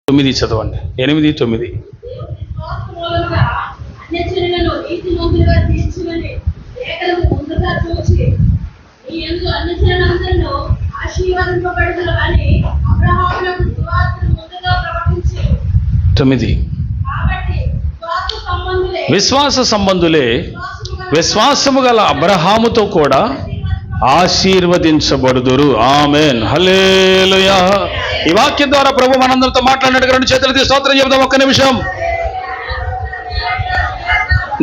9 చదవండి. 8, 9. విశ్వాస సంబంధులే విశ్వాసము గల అబ్రహాముతో కూడా ఆశీర్వదించబడుదురు. ఆమేన్, హల్లెలూయా. ఈ వాక్యం ద్వారా ప్రభు మనందరితో మాట్లాడినట్టు 2 చేతులతో స్తోత్రం చెబుదాం. ఒక్క నిమిషం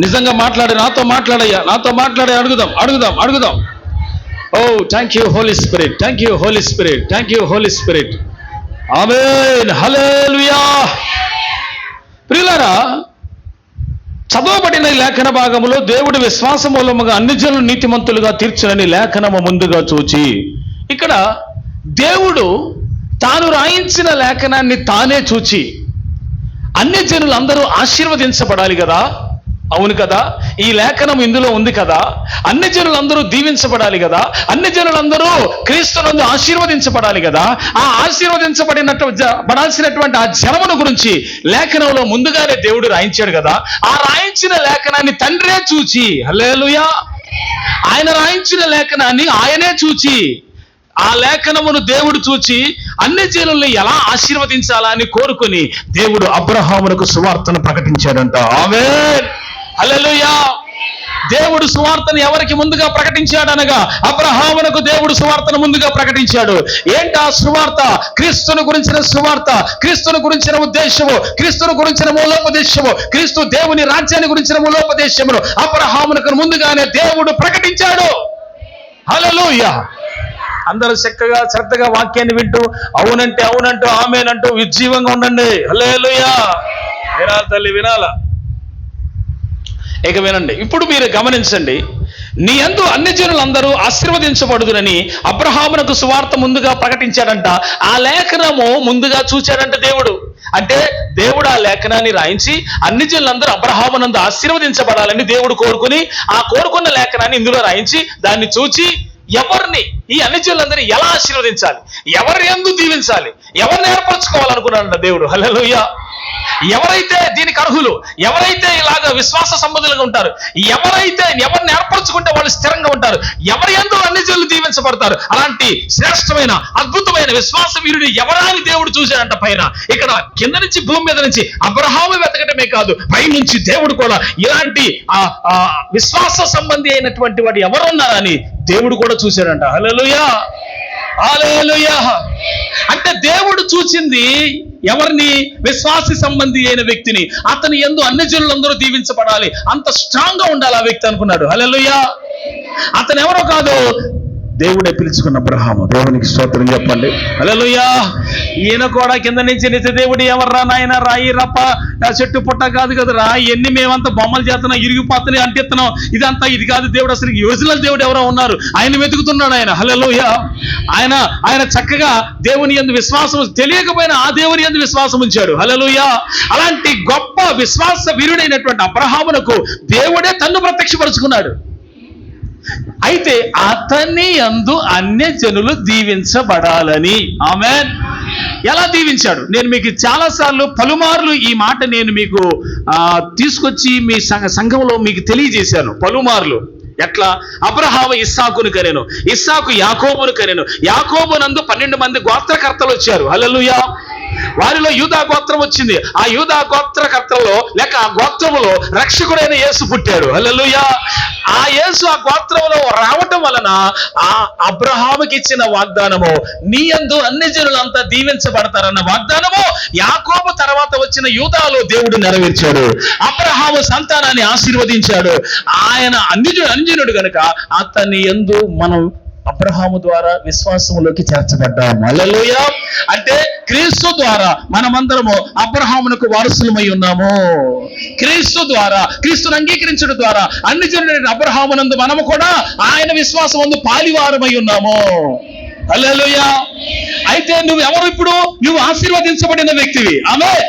నిజంగా మాట్లాడి నాతో మాట్లాడయ్యా, నాతో మాట్లాడి అడుగుదాం. Oh thank you Holy Spirit, thank you Holy Spirit, thank you Holy Spirit. Amen, hallelujah. ప్రియులారా, చదవబడిన లేఖన భాగములో దేవుడు విశ్వాస మూలముగా అన్ని జనులు నీతిమంతులుగా తీర్చునని లేఖనము ముందుగా చూచి, ఇక్కడ దేవుడు తాను రాయించిన లేఖనాన్ని తానే చూచి అన్ని జనులు అందరూ ఆశీర్వదించబడాలి కదా. అవును కదా, ఈ లేఖనం ఇందులో ఉంది కదా. అన్ని జనులందరూ దీవించబడాలి కదా, అన్ని జనులందరూ క్రీస్తునందు ఆశీర్వదించబడాలి కదా. ఆ పడాల్సినటువంటి ఆ జనమును గురించి లేఖనంలో ముందుగానే దేవుడు రాయించాడు కదా. ఆ రాయించిన లేఖనాన్ని తండ్రే చూచి, హల్లెలూయా, ఆయన రాయించిన లేఖనాన్ని ఆయనే చూచి, ఆ లేఖనమును దేవుడు చూచి అన్ని జనుల్ని ఎలా ఆశీర్వదించాలా అని కోరుకొని దేవుడు అబ్రహామునకు సువార్తను ప్రకటించాడంట. ఆమేన్, హల్లెలూయా. దేవుడు సువార్తను ఎవరికి ముందుగా ప్రకటించాడనగా అబ్రహామునకు దేవుడు సువార్తను ముందుగా ప్రకటించాడు. ఏంటి ఆ సువార్త? క్రీస్తును గురించిన సువార్త, క్రీస్తును గురించిన ఉద్దేశము, క్రీస్తును గురించిన మూలోపదేశము, క్రీస్తు దేవుని రాజ్యాన్ని గురించిన మూలోపదేశమును అబ్రహామునకు ముందుగానే దేవుడు ప్రకటించాడు. హల్లెలూయా. అందరూ చక్కగా శ్రద్ధగా వాక్యాన్ని వింటూ అవునంటే అవునంటూ ఆమేనంటూ ఉజ్జీవంగా ఉండండి. హల్లెలూయా. వినాలి తల్లి, వినాలా. ఇక వినండి. ఇప్పుడు మీరు గమనించండి. నీ యందు అన్ని జనులందరూ ఆశీర్వదించబడుదురని అబ్రహామునకు సువార్త ముందుగా ప్రకటించాడంట. ఆ లేఖనము ముందుగా చూచాడంట దేవుడు. అంటే దేవుడు ఆ లేఖనాన్ని రాయించి అన్ని జనులందరూ అబ్రహామునందు ఆశీర్వదించబడాలని దేవుడు కోరుకుని ఆ కోరుకున్న లేఖనాన్ని ఇందులో రాయించి దాన్ని చూచి ఎవరిని, ఈ అన్ని జనులందరినీ ఎలా ఆశీర్వదించాలి, ఎవరి యందు దీవించాలి, ఎవరిని ఏర్పరచుకోవాలనుకున్నాడంట దేవుడు. హల్లెలూయా. ఎవరైతే దీనికి అర్హులు, ఎవరైతే ఇలాగ విశ్వాస సంబంధులుగా ఉంటారు, ఎవరిని ఏర్పరచుకుంటే వాళ్ళు స్థిరంగా ఉంటారు, ఎవరి యందు అన్ని జనులు దీవించబడతారు, అలాంటి శ్రేష్టమైన అద్భుతమైన విశ్వాస వీరుడు ఎవరాని దేవుడు చూశాడంట పైన. ఇక్కడ కింద నుంచి భూమి మీద నుంచి అబ్రహాము వెతకటమే కాదు, పై నుంచి దేవుడు కూడా ఇలాంటి విశ్వాస సంబంధి అయినటువంటి వాడు ఎవరున్నారని దేవుడు కూడా చూశాడంట. హల్లెలూయా, హల్లెలూయా. అంటే దేవుడు చూసింది ఎవరిని? విశ్వాసి సంబంధి అయిన వ్యక్తిని. అతని యందు అన్ని జనులందరూ దీవించబడాలి, అంత స్ట్రాంగ్ గా ఉండాలి ఆ వ్యక్తి అనుకున్నాడు. హల్లెలూయా. అతను ఎవరో కాదు, దేవుడే పిలుచుకున్న అబ్రహాము. దేవునికి స్తోత్రం చెప్పండి. హల్లెలూయా. ఈయన కూడా కింద నుంచి నిత్య దేవుడు ఎవర్రా నాయన, రాయి రప్ప చెట్టు పుట్ట కాదు కదరా, ఎన్ని మేమంతా బొమ్మలు చేస్తున్నాం, ఇరిగిపోతున్నాయి అంటిస్తున్నాం, ఇదంతా ఇది కాదు దేవుడు. అసలు ఒరిజినల్ దేవుడు ఎవరో ఉన్నారు, ఆయన వెతుకుతున్నాడు ఆయన. హల్లెలూయా. ఆయన చక్కగా దేవుని యందు విశ్వాసం, తెలియకపోయినా ఆ దేవుని యందు విశ్వాసం ఉంచాడు. హల్లెలూయా. అలాంటి గొప్ప విశ్వాస వీరుడైనటువంటి అబ్రహామునకు దేవుడే తన్ను ప్రత్యక్షపరుచుకున్నాడు. అయితే అతని యందు అన్య జనులు దీవించబడాలని. ఆమేన్. ఎలా దీవించాడు? నేను మీకు చాలాసార్లు పలుమార్లు ఈ మాట నేను మీకు తీసుకొచ్చి మీ సంఘంలో మీకు తెలియజేశాను పలుమార్లు. ఎట్లా? అబ్రహాము ఇస్సాకును కనెను, ఇస్సాకు యాకోబును కనెను, యాకోబునందు 12 మంది గోత్రకర్తలు వచ్చారు. హల్లెలూయా. వారిలో యూదా గోత్రం వచ్చింది. ఆ యూదా గోత్రకర్తల్లో లేక ఆ గోత్రములో రక్షకుడైన యేసు పుట్టాడు. హల్లెలూయా. ఆ యేసు ఆ గోత్రంలో రావటం వలన ఆ అబ్రహాముకి ఇచ్చిన వాగ్దానము, నీ యందు అన్ని జనులంతా దీవించబడతారన్న వాగ్దానము యాకోబు తర్వాత వచ్చిన యూదాలో దేవుడు నెరవేర్చాడు. అబ్రహాము సంతానాన్ని ఆశీర్వదించాడు. ఆయన అంజనుడు గనుక అతని యందు మనం అబ్రహాము ద్వారా విశ్వాసంలోకి చేర్చబడ్డాము. హల్లెలూయా. అంటే క్రీస్తు ద్వారా మనమందరము అబ్రహామునకు వారసులమై ఉన్నాము. క్రీస్తు ద్వారా, క్రీస్తును అంగీకరించడం ద్వారా అన్ని జనులైన అబ్రహామునందు మనము కూడా ఆయన విశ్వాసం నందు పాలివారమై ఉన్నాము. హల్లెలూయా. అయితే నువ్వెవరు? ఇప్పుడు నువ్వు ఆశీర్వదించబడిన వ్యక్తివి. ఆమేన్.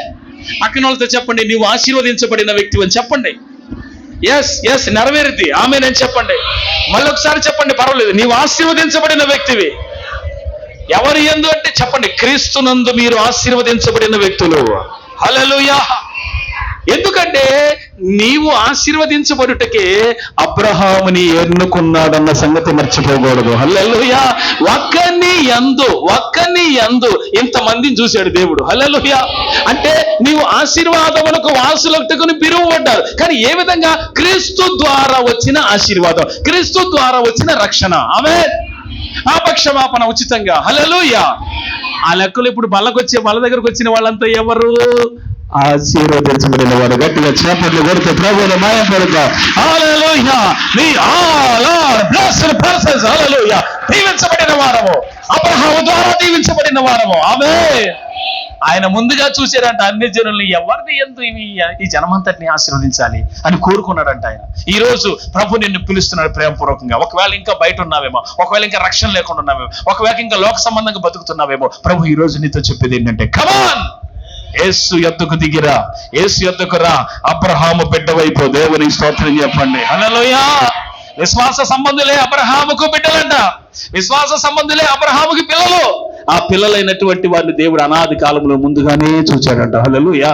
పక్కన వాళ్ళతో చెప్పండి, నువ్వు ఆశీర్వదించబడిన వ్యక్తివి అని చెప్పండి. ఎస్ నెరవేరుద్ది. ఆమేన్ అని చెప్పండి. మళ్ళొకసారి చెప్పండి, పర్వాలేదు. నీవు ఆశీర్వదించబడిన వ్యక్తివి. ఎవరి యందు అంటే చెప్పండి, క్రీస్తునందు మీరు ఆశీర్వదించబడిన వ్యక్తులు. హల్లెలూయా. ఎందుకంటే నీవు ఆశీర్వదించబడుటకే అబ్రహాముని ఎన్నుకున్నాడన్న సంగతి మర్చిపోకూడదు. హల్లెలూయా. ఒక్కని యందు ఇంతమందిని చూశాడు దేవుడు. హల్లెలూయా. అంటే నీవు ఆశీర్వాదములకు వారసులకుని పిలువబడ్డారు. కానీ ఏ విధంగా? క్రీస్తు ద్వారా వచ్చిన ఆశీర్వాదం, క్రీస్తు ద్వారా వచ్చిన రక్షణ. ఆమేన్. ఆ పక్షమాపణ ఉచితంగా. హల్లెలూయా. ఆ లెక్కలు ఇప్పుడు బల్ల దగ్గరకు వచ్చిన వాళ్ళంతా ఎవరు? ఆశీర్వదించబడిన వాడు. గట్టిగా చేపట్లు కొడితే ప్రభువుని మాయపడక. Hallelujah. We all are blessed persons. Hallelujah. దీవించబడిన వారము, అబ్రహాము ద్వారా దీవించబడిన వారము. ఆమేన్. ఆయన ముందుగా చూశాడంట అన్ని జనుల్ని, ఎవరిని ఎందు ఈ జనమంతటిని ఆశీర్వదించాలి అని కోరుకున్నాడంట ఆయన. ఈ రోజు ప్రభు నిన్ను పిలుస్తున్నాడు ప్రేమపూర్వకంగా. ఒకవేళ ఇంకా బయట ఉన్నావేమో, ఒకవేళ ఇంకా రక్షణ లేకుండా ఉన్నావేమో, ఒకవేళ ఇంకా లోక సంబంధంగా బతుకుతున్నావేమో, ప్రభు ఈ రోజు నీతో చెప్పేది ఏంటంటే, కమాన్, యేసు యొద్దకు దిగిరా, యేసు యొద్దకు రా, అబ్రహాము బిడ్డవైపో. దేవునికి స్తోత్రం చెప్పండి. హల్లెలూయా. విశ్వాస సంబంధులే అబ్రహాముకు బిడ్డలంట. విశ్వాస సంబంధులే అబ్రహాముకి పిల్లలు. ఆ పిల్లలైనటువంటి వారిని దేవుడు అనాది కాలంలో ముందుగానే చూచాడంట. హల్లెలూయా.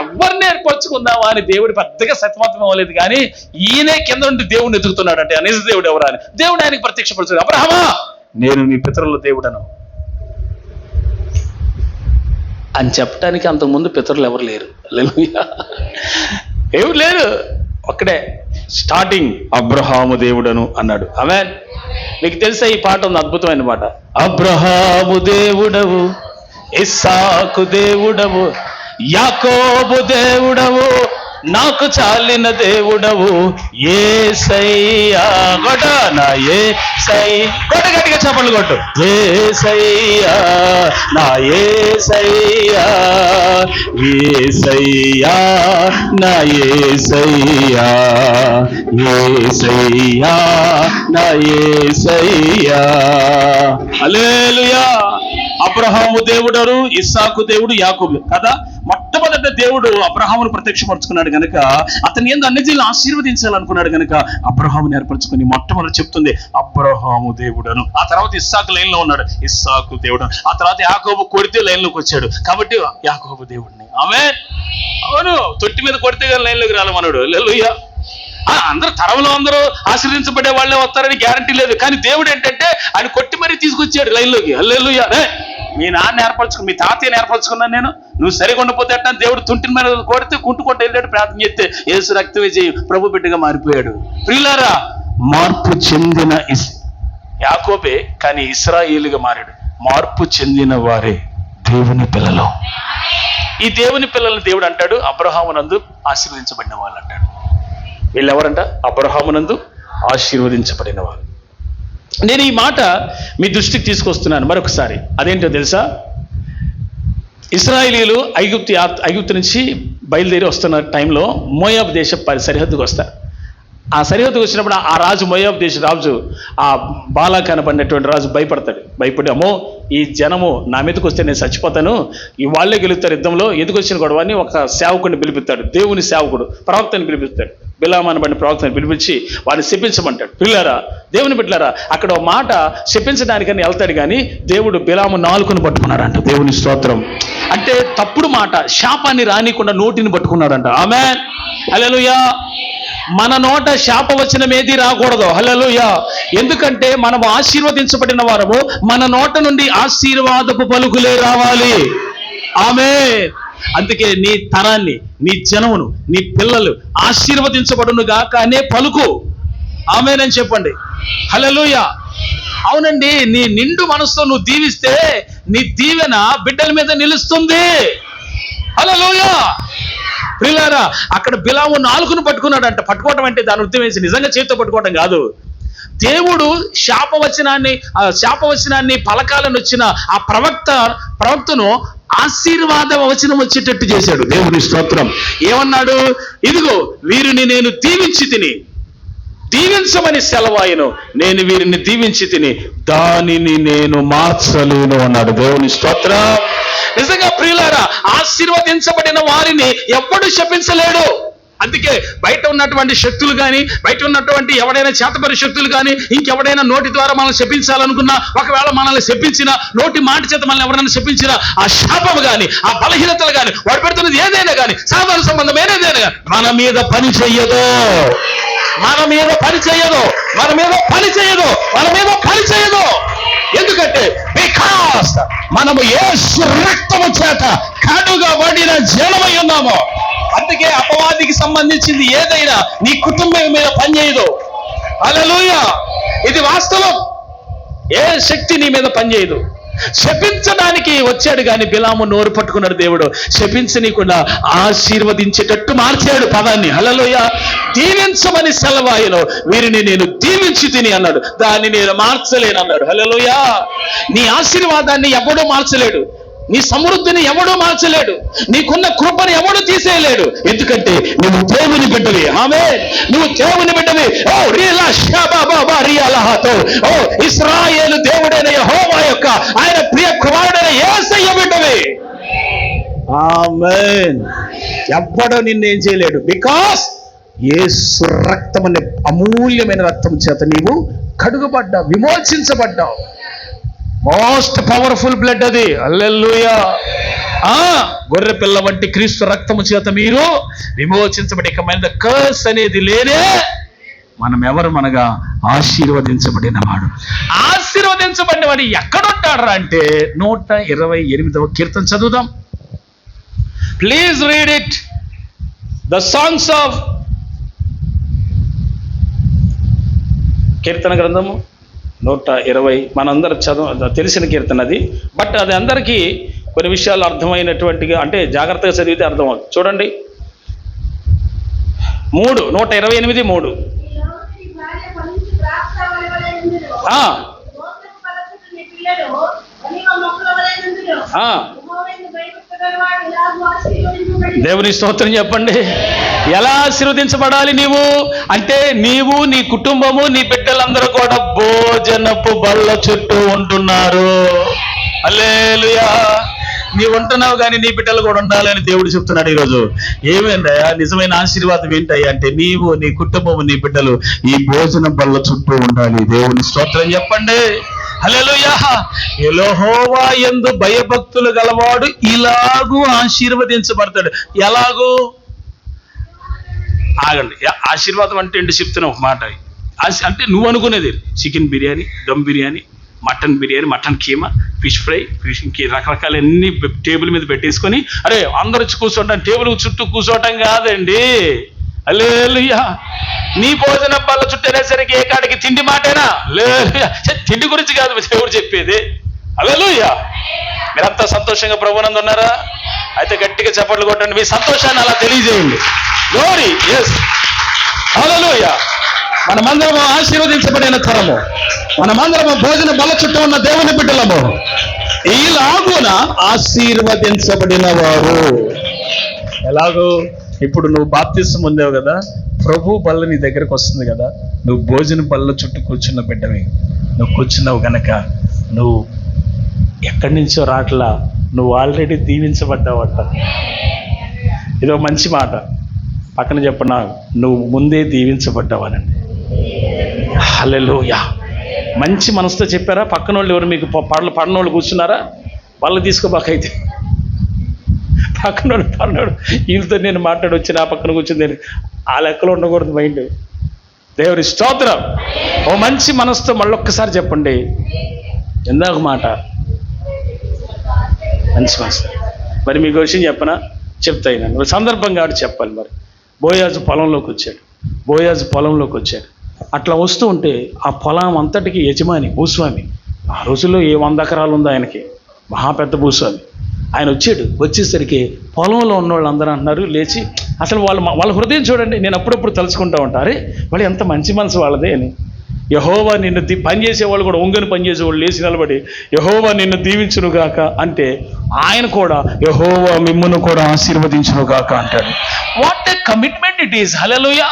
ఎవరిని ఏర్పరచుకుందామా అని దేవుడు పెద్దగా సతమతం అవ్వలేదు, కానీ ఈయనే కింద నుండి దేవుడిని ఎదుగుతున్నాడంటే నిజ దేవుడు ఎవరా అని. దేవుడు ఆయనకి ప్రత్యక్షపరచాడు. అబ్రహామా, నేను నీ పితరుల దేవుడను అని చెప్పడానికి అంతకుముందు పితరులు ఎవరు లేరు. హల్లెలూయా. ఎవరు లేరు. ఒక్కడే స్టార్టింగ్ అబ్రహాము దేవుడను అన్నాడు. ఆమేన్. మీకు తెలుసా ఈ పాట ఉంది, అద్భుతమైన పాట. అబ్రహాము దేవుడవు, ఇస్సాకు దేవుడవు, యాకోబు దేవుడవు, నాకు చాలిన దేవుడవు యేసయ్యా. గొడ నా యేసయ్యా. గట్టిగా చప్పట్లు కొట్టు. యేసయ్యా, నా యేసయ్యా, యేసయ్యా, నా యేసయ్యా, యేసయ్యా, నా యేసయ్యా. హల్లెలూయా. అబ్రహాము దేవుడరు, ఇస్సాకు దేవుడు, యాకోబు కదా. మొట్టమొదట దేవుడు అబ్రహామును ప్రత్యక్షపరుచుకున్నాడు గనక, అతని యందు అన్ని జనులను ఆశీర్వదించాలనుకున్నాడు గనక అబ్రహాముని ఏర్పరచుకుని మొట్టమొదటి చెప్తుంది అబ్రహాము దేవుడను. ఆ తర్వాత ఇస్సాకు లైన్ లో ఉన్నాడు, ఇస్సాకు దేవుడు. ఆ తర్వాత యాకోబు కొడితే లైన్ లోకి వచ్చాడు కాబట్టి యాకోబు దేవుడిని. ఆమేన్. అవును, తొట్టి మీద కొడితే కానీ లైన్ లోకి రాలమన్నాడు. హల్లెలూయా. అందరూ తరంలో అందరూ ఆశీర్వదించబడే వాళ్ళే వస్తారని గ్యారంటీ లేదు, కానీ దేవుడు ఏంటంటే ఆయన కొట్టి మరీ తీసుకొచ్చాడు లైన్లోకి. హల్లెలూయా. మీ నాన్న ఏర్పరచుకుని, మీ తాతయ్యని ఏర్పరచుకున్నాను నేను, నువ్వు సరిగా ఉండిపోతే అట్లా దేవుడు తుంటిని మీద కొడితే కుంటుకుంటూ వెళ్ళాడు. ప్రార్థన చేస్తే యేసు రక్తమే చేయి ప్రభు బిడ్డగా మారిపోయాడు. ప్రియులారా, మార్పు చెందిన యాకోబే కానీ ఇశ్రాయేలుగా మారాడు. మార్పు చెందిన వారే దేవుని పిల్లలు. ఈ దేవుని పిల్లల్ని దేవుడు అంటాడు అబ్రహామునందు ఆశీర్వదించబడిన వాళ్ళు అంటాడు. వీళ్ళెవరంట? అబ్రహామునందు ఆశీర్వదించబడిన వాళ్ళు. నేను ఈ మాట మీ దృష్టికి తీసుకొస్తున్నాను మరొకసారి. అదేంటో తెలుసా? ఇశ్రాయేలీయులు ఐగుప్తు నుంచి బయలుదేరి వస్తున్న టైంలో మోయాబు దేశ సరిహద్దుకు వస్తారు. ఆ సరిహద్దుకు వచ్చినప్పుడు ఆ రాజు, మోయాబు దేశ రాజు, ఆ బాలాక్ అనబడినటువంటి రాజు భయపడి అమ్మో ఈ జనము నా మీదకి వస్తే నేను చచ్చిపోతాను, ఈ వాళ్ళే గెలుస్తారు యుద్ధంలో, ఎందుకు వచ్చిన గొడవని ఒక సేవకుడిని పిలిపిస్తాడు. దేవుని సేవకుడు ప్రవక్తని పిలిపిస్తాడు. బిలాము అనబడిన ప్రవక్తని పిలిపించి వాడిని శపించమంటాడు. పిల్లారా, దేవుని బిడ్డలారా, అక్కడ ఒక మాట శపించడానికని వెళ్తాడు, కానీ దేవుడు బిలాము నాలుకను పట్టుకున్నాడంట. దేవుని స్తోత్రం. అంటే తప్పుడు మాట, శాపాన్ని రానికుండా నోటిని పట్టుకున్నాడంట. ఆమేన్. హల్లెలూయా. మన నోట శాపవచనం ఏది రాకూడదు. హల్లెలూయా. ఎందుకంటే మనం ఆశీర్వదించబడిన వారము, మన నోట నుండి ఆశీర్వాదపు పలుకులే రావాలి. ఆమేన్. అందుకే నీ తరాన్ని, నీ జనమును, నీ పిల్లలు ఆశీర్వదించబడునుగా అనే పలుకు. ఆమేన్ అని చెప్పండి. హల్లెలూయా. అవునండి, నీ నిండు మనసుతో నువ్వు దీవిస్తే నీ దీవెన బిడ్డల మీద నిలుస్తుంది. హల్లెలూయా. ప్రియులారా, అక్కడ బిలాము నాలుకను పట్టుకున్నాడంట. పట్టుకోవటం అంటే దాని అర్థం వేసి నిజంగా చేతితో పట్టుకోవటం కాదు. దేవుడు శాపవచనాన్ని పలకాలను వచ్చిన ఆ ప్రవక్తను ఆశీర్వాద వచనం వచ్చేటట్టు చేశాడు. దేవుని స్తోత్రం. ఏమన్నాడు? ఇదిగో వీరిని నేను దీవించి తిని, దీవించమని సెలవాయను, నేను వీరిని దీవించి తిని దానిని నేను మార్చలేను అన్నాడు. దేవుని స్తోత్రం. నిజంగా ప్రియులారా, ఆశీర్వదించబడిన వారిని ఎవ్వడు శపించలేడు. అందుకే బయట ఉన్నటువంటి శక్తులు కానీ, బయట ఉన్నటువంటి ఎవడైనా చేతపరి శక్తులు కానీ, ఇంకెవడైనా నోటి ద్వారా మనల్ని శపించాలనుకున్నా, ఒకవేళ మనల్ని శపించిన నోటి మాట చేత మనల్ని ఎవరైనా శపించిన ఆ శాపము కానీ, ఆ బలహీనతలు కానీ, వాడు పెడుతున్నది ఏదైనా కానీ, సాధారణ సంబంధం ఏదైనా కానీ మన మీద పని చెయ్యదు, మన మీద పని చేయదు, మన మీద పని చేయదు, మన మీద పని చేయదు. ఎందుకంటే బికాస్ మనము యేసు రక్తము చేత కడుగబడిన జనమై ఉన్నాము. అందుకే అపవాదికి సంబంధించింది ఏదైనా నీ కుటుంబం మీద పనిచేయదు. హల్లెలూయా, ఇది వాస్తవం. ఏ శక్తి నీ మీద పనిచేయదు. శపించడానికి వచ్చాడు కానీ బిలాము నోరు పట్టుకున్నాడు దేవుడు. శపించనీయకుండా ఆశీర్వదించేటట్టు మార్చాడు పదాన్ని. హల్లెలూయా. దీవించమని సెలవాయను, వీరిని నేను దీవించి తిని అన్నాడు, దాన్ని నేను మార్చలేను అన్నాడు. హల్లెలూయా. నీ ఆశీర్వాదాన్ని ఎవడూ మార్చలేడు, నీ సమృద్ధిని ఎవడూ మార్చలేడు, నీకున్న కృపను ఎవడూ తీసేయలేడు. ఎందుకంటే నువ్వు దేవుని బిడ్డవి. ఆమేన్. నువ్వు దేవుని బిడ్డవి. ఓ రియలా షాబాబా రియాలహాతో, ఓ ఇశ్రాయేలు దేవుడైన యెహోవా యొక్క ఆయన ప్రియ కుమారుడైన యేసయ్య బిడ్డవి. ఆమేన్. ఎవ్వడూ నిన్నేం చేయలేడు. బికాస్ యేసు రక్తం అనే అమూల్యమైన రక్తం చేత నీవు కడుగబడ్డావు, విమోచించబడ్డావు. మోస్ట్ పవర్ఫుల్ బ్లడ్ అది. హల్లెలూయా. గొర్రె పిల్ల వంటి క్రీస్తు రక్తము చేత మీరు విమోచించబడి ఇక మీద కర్స్ అనేది లేనే. మనం ఎవరు మనగా ఆశీర్వదించబడిన వాడు. ఆశీర్వదించబడిన వాడు ఎక్కడుంటాడు అంటే 128వ కీర్తన చదువుదాం. Please read it. The songs of కీర్తన గ్రంథము 120 మనందరూ తెలిసిన కీర్తన అది. బట్ అది అందరికీ కొన్ని విషయాలు అర్థమైనటువంటిగా, అంటే జాగ్రత్తగా చదివితే అర్థమవుతుంది. చూడండి 128:3. దేవుని స్తోత్రం చెప్పండి. ఎలా ఆశీర్వదించబడాలి నీవు అంటే, నీవు, నీ కుటుంబము, నీ బిడ్డలందరూ కూడా భోజనపు బల్ల చుట్టూ ఉంటున్నారు. హల్లెలూయా. నీవు ఉంటున్నావు కానీ నీ బిడ్డలు కూడా ఉండాలని దేవుడు చెప్తున్నాడు ఈరోజు. ఏమైందయ్యా నిజమైన ఆశీర్వాదం ఏంటయ్యా అంటే, నీవు, నీ కుటుంబము, నీ బిడ్డలు ఈ భోజన బల్ల చుట్టూ ఉండాలి. దేవుని స్తోత్రం చెప్పండి. హల్లెలూయా. యెహోవా యందు భయభక్తులు గలవాడు ఇలాగూ ఆశీర్వదించబడతాడు. ఎలాగూ? ఆగండి. ఆశీర్వాదం అంటే ఏంటి చెప్తున్నా ఒక మాట. అంటే నువ్వు అనుకునేది chicken biryani, dum biryani, mutton biryani, mutton keema, fish fry, fish రకరకాల అన్ని టేబుల్ మీద పెట్టేసుకొని అరే అందరూ వచ్చి కూర్చోవటం, టేబుల్ చుట్టూ కూర్చోవటం కాదండి. హల్లెలూయా. నీ భోజన బల్ల చుట్టూ అనేసరికి ఏ కాడికి తిండి మాటేనా? హల్లెలూయా. తిండి గురించి కాదు దేవుడు చెప్పేది. హల్లెలూయా. మీరంతా సంతోషంగా ప్రభువునందు ఉన్నారా? అయితే గట్టిగా చప్పట్లు కొట్టండి, మీ సంతోషాన్ని అలా తెలియజేయండి. గ్లోరీ. yes. హల్లెలూయా. మనమందరము ఆశీర్వదించబడిన తరము, మనమందరము భోజన బల్ల చుట్టూ ఉన్న దేవుని బిడ్డలము, ఈలాగున ఆశీర్వదించబడిన వారు. ఎలాగో? ఇప్పుడు నువ్వు బాప్తిసం పొందావు కదా, ప్రభు బల్ల నీ దగ్గరకు వస్తుంది కదా, నువ్వు భోజన బల్ల చుట్టూ కూర్చున్న బిడ్డవి. నువ్వు కూర్చున్నావు గనక నువ్వు ఎక్కడి నుంచో రాట్లా, నువ్వు ఆల్రెడీ దీవించబడ్డావట. ఇదో మంచి మాట. పక్కన చెప్పనా, నువ్వు ముందే దీవించబడ్డావనండి. హల్లెలూయా. మంచి మనసుతో చెప్పారా? పక్కన వాళ్ళు ఎవరు మీకు పడినోళ్ళు కూర్చున్నారా? వాళ్ళు తీసుకోబాకైతే పక్కనోడు వీళ్ళతో నేను మాట్లాడి వచ్చి నా పక్కన కూర్చుంది, ఆ లెక్కలో ఉండకూడదు మైండ్. దేవుని స్తోత్రం. ఓ మంచి మనసుతో మళ్ళొక్కసారి చెప్పండి. ఇందాక మాట మంచి మనసు. మరి మీకు విషయం చెప్పనా? చెప్తాయినా సందర్భం కాబట్టి చెప్పాలి. మరి బోయాజు పొలంలోకి వచ్చాడు. అట్లా వస్తూ ఉంటే ఆ పొలం అంతటికి యజమాని భూస్వామి. ఆ రోజుల్లో 100 ఎకరాలు ఉంది ఆయనకి, మహా పెద్ద భూస్వామి. ఆయన వచ్చేసరికి పొలంలో ఉన్న వాళ్ళు అందరూ అన్నారు లేచి, అసలు వాళ్ళ హృదయం చూడండి. నేను అప్పుడప్పుడు తలుచుకుంటూ ఉంటారు, వాళ్ళు ఎంత మంచి మనసు వాళ్ళదే అని. యెహోవా నిన్ను పనిచేసేవాళ్ళు కూడా ఒంగని పనిచేసేవాళ్ళు లేచి నిలబడి యెహోవా నిన్ను దీవించునుగాక అంటే, ఆయన కూడా యెహోవా మిమ్మును కూడా ఆశీర్వదించునుగాక అంటాడు. What a commitment it is. Hallelujah.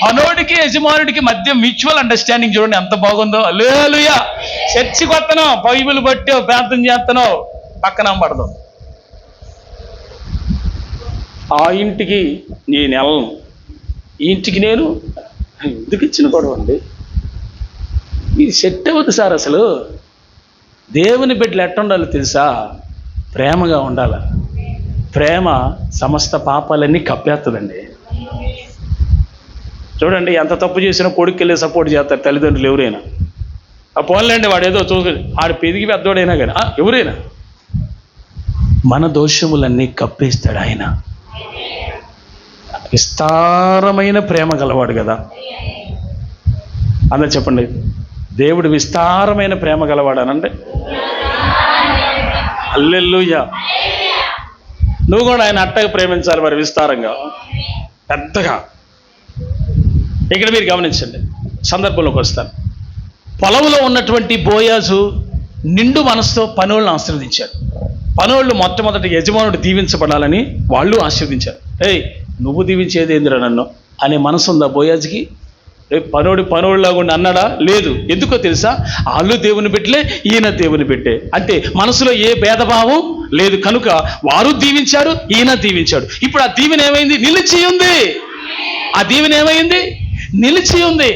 మనోడికి యజమానుడికి మధ్య మ్యూచువల్ అండర్స్టాండింగ్ చూడండి ఎంత బాగుందో. హల్లెలూయా. చర్చికి వస్తానో, బైబిల్ బట్టి ప్రార్థన చేస్తానో, పక్కన పడదాం. ఆ ఇంటికి నేను వెళ్ళను, ఈ ఇంటికి నేను ఎందుకు ఇచ్చిన గొడవ అండి? ఇది సెట్ అవ్వదు సార్. అసలు దేవుని బిడ్డలు ఎట్ట ఉండాలో తెలుసా? ప్రేమగా ఉండాల. ప్రేమ సమస్త పాపాలన్నీ కప్పేస్తుందండి. చూడండి, ఎంత తప్పు చేసినా కొడుకు వెళ్ళి సపోర్ట్ చేస్తారు తల్లిదండ్రులు ఎవరైనా. ఆ పోన్లేండి వాడు ఏదో చూసుకొని ఆడు పెరిగి పెద్దోడైనా కానీ ఎవరైనా మన దోషములన్నీ కప్పేస్తాడు ఆయన. విస్తారమైన ప్రేమ గలవాడు కదా. అందరూ చెప్పండి, దేవుడు విస్తారమైన ప్రేమ గలవాడు అనంటే హల్లెలూయా. నువ్వు కూడా ఆయన అట్టగా ప్రేమించాలి మరి, విస్తారంగా, పెద్దగా. ఇక్కడ మీరు గమనించండి, సందర్భంలోకి వస్తాను. పొలంలో ఉన్నటువంటి బోయాజు నిండు మనసుతో పనోళ్ళని ఆశీర్వదించాడు. పనోళ్ళు మొట్టమొదటి యజమానుడు దీవించబడాలని వాళ్ళు ఆశీర్వదించారు. ఏయ్, నువ్వు దీవించేది ఏందిరా నన్ను అనే మనసు ఉందా బోయాజుకి? పనోడిలాగా ఉండి అన్నాడా? లేదు. ఎందుకో తెలుసా? వాళ్ళు దేవుని బిడ్డలే, ఈయన దేవుని బిడ్డే. అంటే మనసులో ఏ భేదభావం లేదు కనుక వారు దీవించారు, ఈయన దీవించాడు. ఇప్పుడు ఆ దీవెన ఏమైంది? నిలిచి ఉంది. ఆ దీవెన ఏమైంది? నిలిచి ఉంది.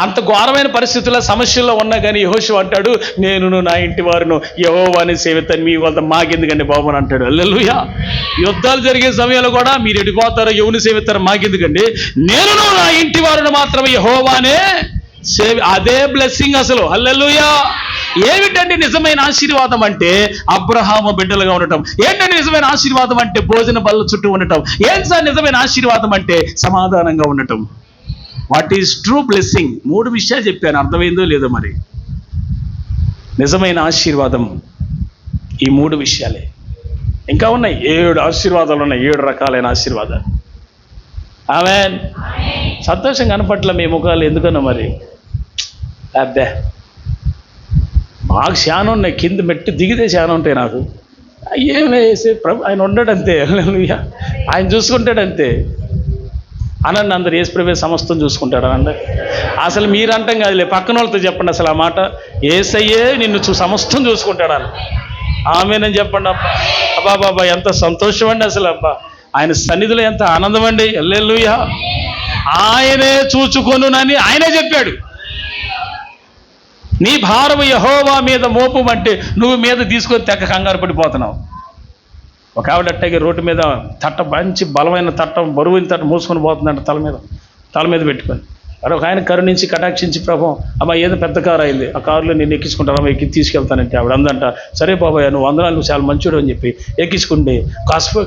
అంత ఘోరమైన పరిస్థితుల్లో సమస్యల్లో ఉన్నా కానీ యెహోషువ అంటాడు, నేను నా ఇంటి వారును యెహోవాని సేవిస్తాను, మీ వాళ్ళ మాకెందుకండి బాబు అని అంటాడు. హల్లెలూయా. యుద్ధాలు జరిగే సమయంలో కూడా మీరు ఎడిపోతారో ఎవరిని సేవిస్తారో మాకెందుకండి, నేను నా ఇంటి వారును మాత్రం యెహోవానే అదే బ్లెస్సింగ్ అసలు. హల్లెలూయా. ఏమిటంటే నిజమైన ఆశీర్వాదం అంటే అబ్రహాము బిడ్డలుగా ఉండటం. ఏంటంటే నిజమైన ఆశీర్వాదం అంటే భోజన బల్ల చుట్టూ ఉండటం. ఏం సార్ నిజమైన ఆశీర్వాదం అంటే? సమాధానంగా ఉండటం. What is true blessing? 3 విషయాలు చెప్పాను, అర్థమైందో లేదో మరి. నిజమైన ఆశీర్వాదం ఈ 3 విషయాలే. ఇంకా ఉన్నాయి 7 ఆశీర్వాదాలు ఉన్నాయి, 7 రకాలైన ఆశీర్వాదాలు. ఆమేన్. సంతోషం కనపట్ల మీ ముఖాలు ఎందుకన్నా మరి? అబ్బే, మాకు శానం ఉన్నాయి, కింద మెట్టి దిగితే శానం ఉంటాయి నాకు. ఏమే ప్రభు ఆయన ఉండడంతే. ఆయన చూసుకుంటాడంతే. అనండి అందరు, యేసు ప్రభువే సమస్తం చూసుకుంటాడు అనండి. అసలు మీరంటాం కాదులే, పక్కన వాళ్ళతో చెప్పండి అసలు ఆ మాట. యేసయ్యే నిన్ను సమస్తం చూసుకుంటాడని. ఆమేనని చెప్పండి. అబ్బా బాబా, ఎంత సంతోషం అండి అసలు. అబ్బా, ఆయన సన్నిధిలో ఎంత ఆనందం అండి. హల్లెలూయా. ఆయనే చూచుకొనునని ఆయనే చెప్పాడు. నీ భారము యెహోవా మీద మోపమంటే నువ్వు మీద తీసుకొని తెక్క కంగారు పడిపోతున్నావు. ఒక ఆవిడ అట్టగే రోడ్డు మీద తట్ట, మంచి బలమైన తట్టం, బరువుని తట్ట మోసుకొని పోతుందంట తల మీద పెట్టుకొని. మరి ఒక ఆయన కరుణించి కటాక్షించి, ప్రభు అమ్మ ఏదో పెద్ద కారు అయింది, ఆ కారులో నేను ఎక్కించుకుంటాను, అమ్మ ఎక్కి తీసుకెళ్తానంటే ఆవిడ అందంట, సరే బాబాయ్ నువ్వు వందనాలు, చాలా మంచిడు అని చెప్పి ఎక్కించుకుంటే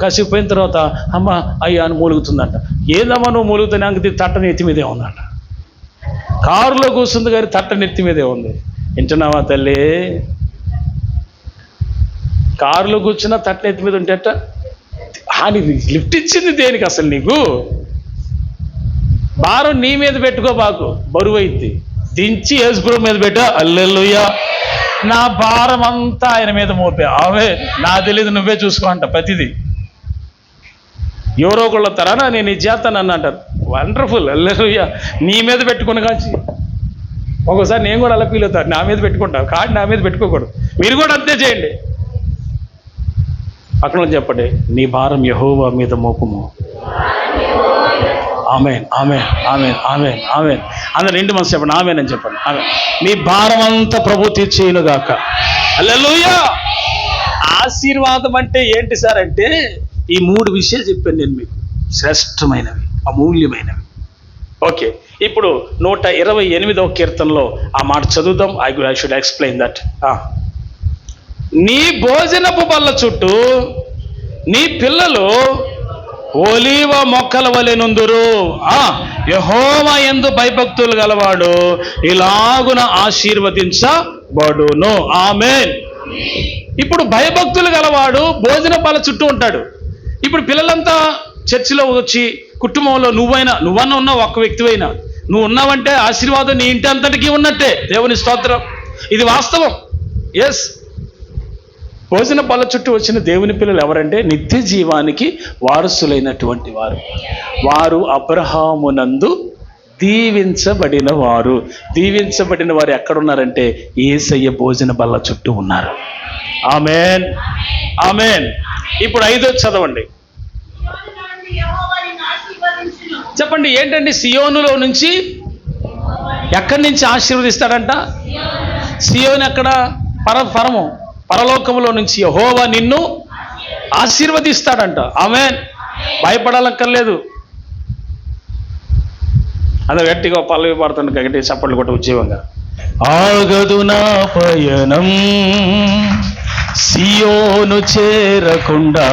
కాసేపు పోయిన తర్వాత అమ్మ అయ్యా అని మూలుగుతుందంట. ఏదమ్మా నువ్వు మూలుగుతానే? అంగ తట్ట నెత్తి మీదే ఉందంట. కారులో కూర్చుంది కానీ తట్ట నెత్తి మీదే ఉంది. వింటున్నావా తల్లి? కారులో కూర్చున్నా తట్ట నెత్తి మీద ఉంటేట. నీకు లిఫ్ట్ ఇచ్చింది దేనికి అసలు? నీకు భారం నీ మీద పెట్టుకోబాకు, బరువు అయింది. దించి యేసుప్రభు మీద పెట్టా. హల్లెలూయా. నా భారం అంతా ఆయన మీద మోపా. అవే నా తెలియదు, నువ్వే చూసుకో అంట ప్రతిదీ. ఎవరో ఒకళ్ళు వస్తారా, నేను ఇది చేస్తానని అంటారు. వండర్ఫుల్. హల్లెలూయా. నీ మీద పెట్టుకుని కాచి ఒక్కోసారి నేను కూడా అలా ఫీల్ అవుతాను, నా మీద పెట్టుకుంటాను. కాదు, నా మీద పెట్టుకోకూడదు. మీరు కూడా అంతే చేయండి. పక్కన చెప్పండి, నీ భారం యెహోవా మీద మోపము. ఆమేన్, ఆమేన్, ఆమేన్, ఆమేన్, ఆమేన్. అందరు 2 మనసు చెప్పండి, ఆమేన్ అని చెప్పండి. ఆమేన్. నీ భారం అంతా ప్రభు తీర్చేయునుగాక. హల్లెలూయా. ఆశీర్వాదం అంటే ఏంటి సార్ అంటే ఈ 3 విషయాలు చెప్పాను నేను మీకు, శ్రేష్టమైనవి, అమూల్యమైనవి. ఓకే, ఇప్పుడు 128వ కీర్తనలో ఆ మాట చదువుదాం. I should explain that. నీ భోజనపు బల్ల చుట్టూ నీ పిల్లలు ఒలీవ మొక్కల వలె నుందురు. యెహోవా యందు భయభక్తులు గలవాడు ఇలాగున ఆశీర్వదించబడును. ఆమేన్. ఇప్పుడు భయభక్తులు గలవాడు భోజన బల్ల చుట్టూ ఉంటాడు. ఇప్పుడు పిల్లలంతా చర్చిలో వచ్చి, కుటుంబంలో నువ్వన్నా ఉన్నావు, ఒక్క వ్యక్తివైనా నువ్వు ఉన్నావంటే ఆశీర్వాదం నీ ఇంటి అంతటికీ ఉన్నట్టే. దేవుని స్తోత్రం. ఇది వాస్తవం. ఎస్. భోజన బల్ల చుట్టూ వచ్చిన దేవుని పిల్లలు ఎవరంటే నిత్య జీవానికి వారసులైనటువంటి వారు. వారు అబ్రహామునందు దీవించబడిన వారు. దీవించబడిన వారు ఎక్కడున్నారంటే యేసయ్య భోజన బల్ల చుట్టూ ఉన్నారు. ఆమేన్, ఆమేన్. ఇప్పుడు 5వ చదవండి. చెప్పండి ఏంటండి? సియోనులో నుంచి ఎక్కడి నుంచి ఆశీర్వదిస్తాడంట? సియోను ఎక్కడ? పరలోకములో నుంచి యెహోవా నిన్ను ఆశీర్వదిస్తాడంట. ఆమేన్. భయపడాలక్కర్లేదు. అదే గట్టిగా పల్లవి పాడుతుండే గట్టి చప్పట్లు కొట్ట ఉద్యోగంగా. ఆగదు నా పయనం సియోను చేరకుండా,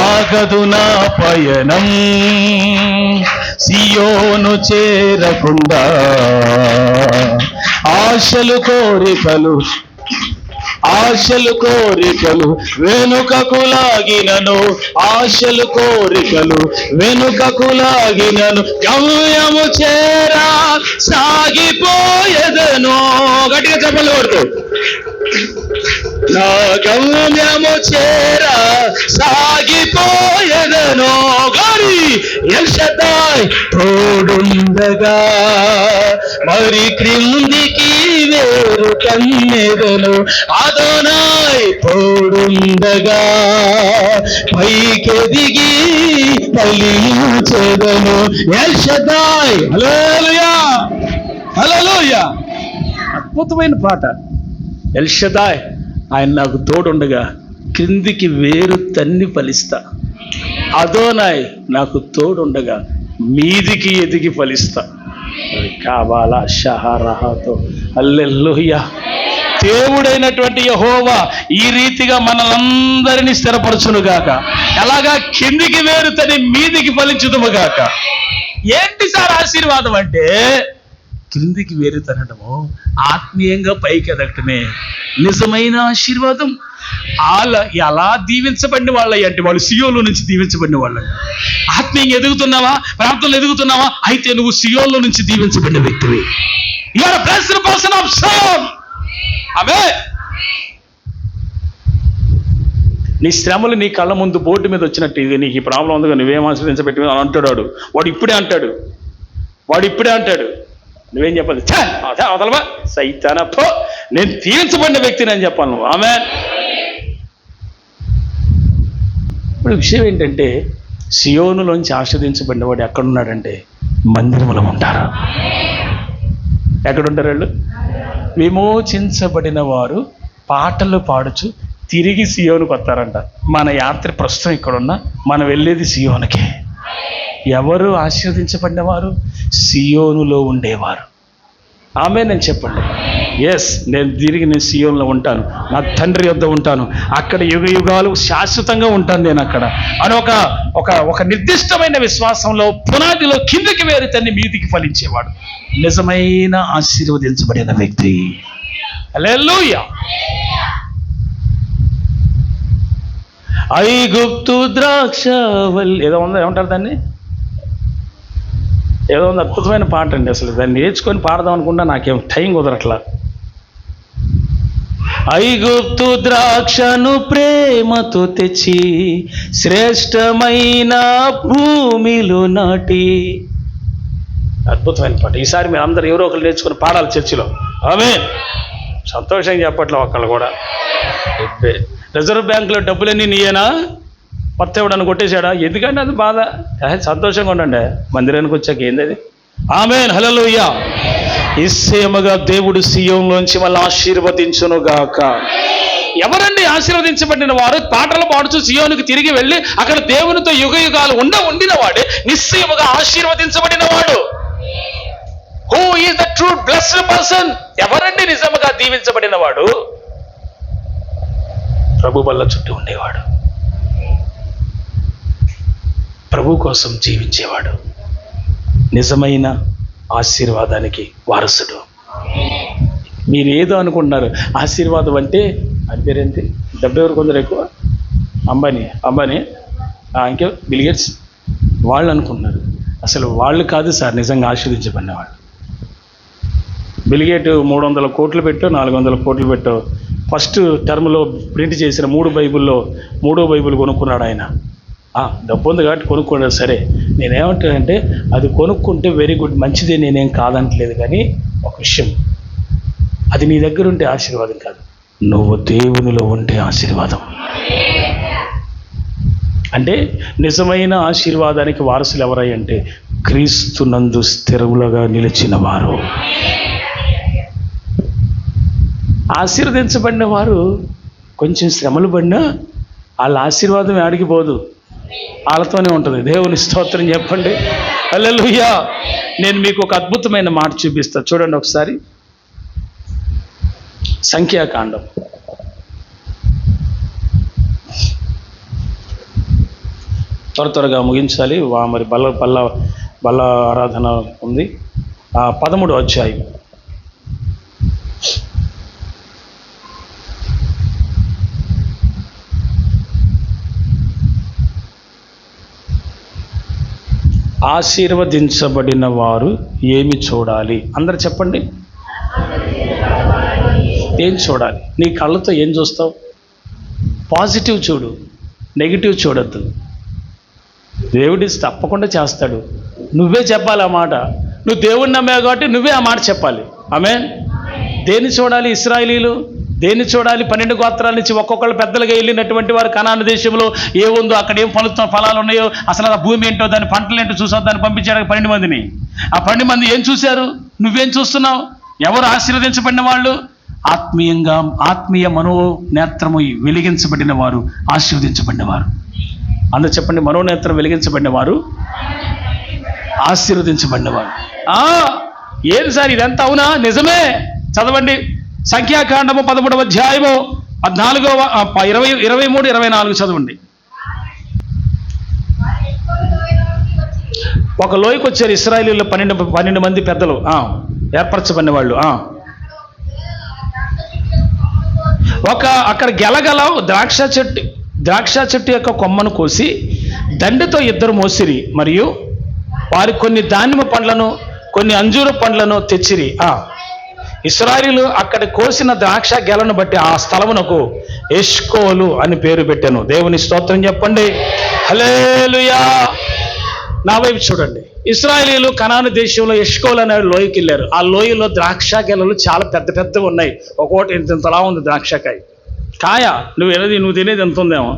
ఆగదు నా పయనం సియోను చేరకుండా, ఆశలు కోరికలు వెనుకకు లాగినను, ఆశలు కోరికలు వెనుకకు లాగినను, గమ్యము చేరా సాగిపోయేదను. గట్టిగా చెప్పలు కొడుతూ, నా గమ్యము చేరా సాగిపోయేదను. గారి ఎల్ షద్దాయ్ తోడుండగా మరి క్రిందికి వేరు కన్నెదను. అదోనాయ్ తోడుండగా పైకెదిగి ఫలించెదను. ఎల్ షద్దాయ్. హల్లెలూయా, హల్లెలూయా. అద్భుతమైన పాట. ఎల్ షద్దాయ్, ఆయన నాకు తోడుండగా క్రిందికి వేరు తన్ని ఫలిస్తా. అదోనాయ్ నాకు తోడుండగా మీదికి ఎదిగి ఫలిస్తా. కావాలా షహరహతో. హల్లెలూయా. దేవుడైనటువంటి యెహోవా ఈ రీతిగా మనలందరినీ స్థిరపరచునుగాక. ఎలాగా? కిందికి వేరు తని మీదికి ఫలించుదుముగాక. ఏంటి సార్ ఆశీర్వాదం అంటే? క్రిందికి వేరు తనడము, ఆత్మీయంగా పైకి ఎదగటమే నిజమైన ఆశీర్వాదం. ఎలా దీవించబడిన వాళ్ళ అంటే వాళ్ళు సియోలో నుంచి దీవించబడిన వాళ్ళు. ఆత్మీయంగా ఎదుగుతున్నావా? ప్రాంతంలో ఎదుగుతున్నావా? అయితే నువ్వు సియోలో నుంచి దీవించబడిన వ్యక్తివి. You are a blessed person of Zion. Amen. నీ శ్రమలు నీ కళ్ళ ముందు బోర్డు మీద వచ్చినట్టు, ఇది నీకు ఈ ప్రాబ్లం ఉందిగా నువ్వేం ఆశీర్వదించబెట్టి అని అంటాడు వాడు. ఇప్పుడే అంటాడు. నువ్వేం చెప్పాలి? అవతలవా సైతానప్పో, నేను దీవించబడిన వ్యక్తిని అని చెప్పాను నువ్వు. ఆమేన్. ఇప్పుడు విషయం ఏంటంటే, సియోనులోంచి ఆస్వాదించబడిన వాడు ఎక్కడున్నాడంటే మందిరంలో ఉంటారు. ఎక్కడుంటారు వాళ్ళు? విమోచించబడిన వారు పాటలు పాడుచు తిరిగి సియోనుకు వస్తారంట. మన యాత్ర ప్రస్తుతం ఇక్కడున్నా మనం వెళ్ళేది సియోనుకే. ఎవరు ఆశీర్వదించబడిన వారు? సియోనులో ఉండేవారు. ఆమేన్ అని చెప్పండి. ఎస్, నేను సియోనులో ఉంటాను, నా తండ్రి యొద్ద ఉంటాను, అక్కడ యుగ యుగాలు శాశ్వతంగా ఉంటాను నేను అక్కడ అని ఒక నిర్దిష్టమైన విశ్వాసంలో పునాదిలో కిందికి వేరు తన్ని మీదికి ఫలించేవాడు నిజమైన ఆశీర్వదించబడిన వ్యక్తి. హల్లెలూయా. ఐగుప్తు ద్రాక్షవల్లి ఏదో ఉందా, ఏమంటారు దాన్ని? ఏదో ఉంది, అద్భుతమైన పాట అండి. అసలు దాన్ని నేర్చుకొని పాడదాం అనుకుంటా, నాకేం టైం కుదరట్లా. ఐగుప్తు ద్రాక్షను ప్రేమతో తెచ్చి శ్రేష్టమైన భూమిలో నాటి. అద్భుతమైన పాట. ఈసారి మీరు అందరూ ఎవరో ఒకరు నేర్చుకుని పాడాలి చర్చిలో. ఆమేన్. సంతోషంగా చెప్పట్లే ఒకళ్ళు కూడా. రిజర్వ్ బ్యాంకులో డబ్బులన్నీ నీయేనా? కొత్త ఇవ్వడాన్ని కొట్టేశాడా? ఎందుకంటే అది బాధ. సంతోషంగా ఉండండి మందిరానికి వచ్చాక. ఏంది? ఆమేన్. హల్లెలూయా. నిశ్చయముగా దేవుడు సియోనులోంచి మళ్ళీ ఆశీర్వదించునుగాక. ఎవరండి ఆశీర్వదించబడిన వారు? పాటలు పాడుచు సియోనుకు తిరిగి వెళ్ళి అక్కడ దేవునితో యుగ యుగాలు ఉండిన వాడే నిశ్చయముగా ఆశీర్వదించబడిన వాడు. Who is the true blessed person? ఎవరండి నిజముగా దీవించబడిన వాడు? ప్రభు వల్ల చుట్టూ ఉండేవాడు, ప్రభు కోసం జీవించేవాడు, నిజమైన ఆశీర్వాదానికి వారసుడు. మీరు ఏదో అనుకుంటున్నారు ఆశీర్వాదం అంటే. అని పేరేంటి? డబ్బు ఎవరు కొందరు ఎక్కువ? అంబానీ ఇంకే బిల్ గేట్స్ వాళ్ళు అనుకుంటున్నారు. అసలు వాళ్ళు కాదు సార్ నిజంగా ఆశీర్వదించబడిన వాళ్ళు. బిల్ గేట్ 300 కోట్లు పెట్టో 400 కోట్లు పెట్టో ఫస్ట్ టర్మ్లో ప్రింట్ చేసిన 3 బైబిల్లో 3వ బైబిల్ కొనుక్కున్నాడు ఆయన. డబ్బు ఉంది కాబట్టి కొనుక్కున్నాడు. సరే, నేనేమంటానంటే అది కొనుక్కుంటే వెరీ గుడ్, మంచిదే, నేనేం కాదంటలేదు. కానీ ఒక విషయం, అది నీ దగ్గర ఉంటే ఆశీర్వాదం కాదు, నువ్వు దేవునిలో ఉంటే ఆశీర్వాదం. అంటే నిజమైన ఆశీర్వాదానికి వారసులు ఎవరై అంటే క్రీస్తునందు స్థిరములుగా నిలిచిన వారు. ఆశీర్వదించబడిన వారు కొంచెం శ్రమలు పడినా వాళ్ళ ఆశీర్వాదం ఆడికి పోదు, వాళ్ళతోనే ఉంటుంది. దేవుని స్తోత్రం చెప్పండి. హల్లెలూయా. నేను మీకు ఒక అద్భుతమైన మాట చూపిస్తా, చూడండి ఒకసారి. సంఖ్యాకాండం త్వరగా ముగించాలి, మరి బల్ల ఆరాధన ఉంది. 13వ అధ్యాయం. ఆశీర్వదించబడిన వారు ఏమి చూడాలి? అందరు చెప్పండి. ఏం చూడాలి? నీ కళ్ళతో ఏం చూస్తావు? పాజిటివ్ చూడు, నెగిటివ్ చూడద్దు. దేవుడి తప్పకుండా చేస్తాడు, నువ్వే చెప్పాలి ఆ మాట. నువ్వు దేవుడిని నమ్మావు కాబట్టి నువ్వే ఆ మాట చెప్పాలి. ఆమేన్. దేన్ని చూడాలి ఇశ్రాయేలీలు? దేన్ని చూడాలి? 12 గోత్రాల నుంచి ఒక్కొక్కళ్ళు పెద్దలుగా వెళ్ళినటువంటి వారు కనాను దేశంలో ఏముందో, అక్కడ ఏం ఫలాలు ఉన్నాయో, అసలు ఆ భూమి ఏంటో, దాని పంటలు ఏంటో చూసొద్దని పంపించాడు 12 మందిని. ఆ 12 మంది ఏం చూశారు? నువ్వేం చూస్తున్నావు? ఎవరు ఆశీర్వదించబడిన వాళ్ళు? ఆత్మీయ మనోనేత్రము వెలిగించబడిన వారు ఆశీర్వదించబడిన వారు. అందరూ చెప్పండి. మనోనేత్రం వెలిగించబడిన వారు ఆశీర్వదించబడిన వారు. ఏది సార్ ఇదంతా? అవునా? నిజమే. చదవండి. సంఖ్యాకాండము 13వ అధ్యాయము 23, 24 చదవండి. ఒక లోయకు వచ్చారు ఇశ్రాయేలీయులు 12 మంది పెద్దలు, ఏర్పరచబడిన వాళ్ళు. అక్కడ గెలగల ద్రాక్ష చెట్టు యొక్క కొమ్మను కోసి దండతో 2 మోసిరి, మరియు వారి కొన్ని దానిమ్మ పండ్లను కొన్ని అంజూర పండ్లను తెచ్చిరి. ఇశ్రాయేలీయులు అక్కడ కోసిన ద్రాక్ష గెలను బట్టి ఆ స్థలమునకు ఎష్కోలు అని పేరు పెట్టాను. దేవుని స్తోత్రం చెప్పండి. హల్లెలూయా. నా వైపు చూడండి. ఇశ్రాయేలీయులు కనాను దేశంలో ఎష్కోలు అనే లోయకి వెళ్ళారు. ఆ లోయలో ద్రాక్ష గెలలు చాలా పెద్దవి ఉన్నాయి. ఒక్కొక్కటి ఇంతలా ఉంది ద్రాక్షకాయ కాయ. నువ్వు తినేది ఎంత ఉందేమో,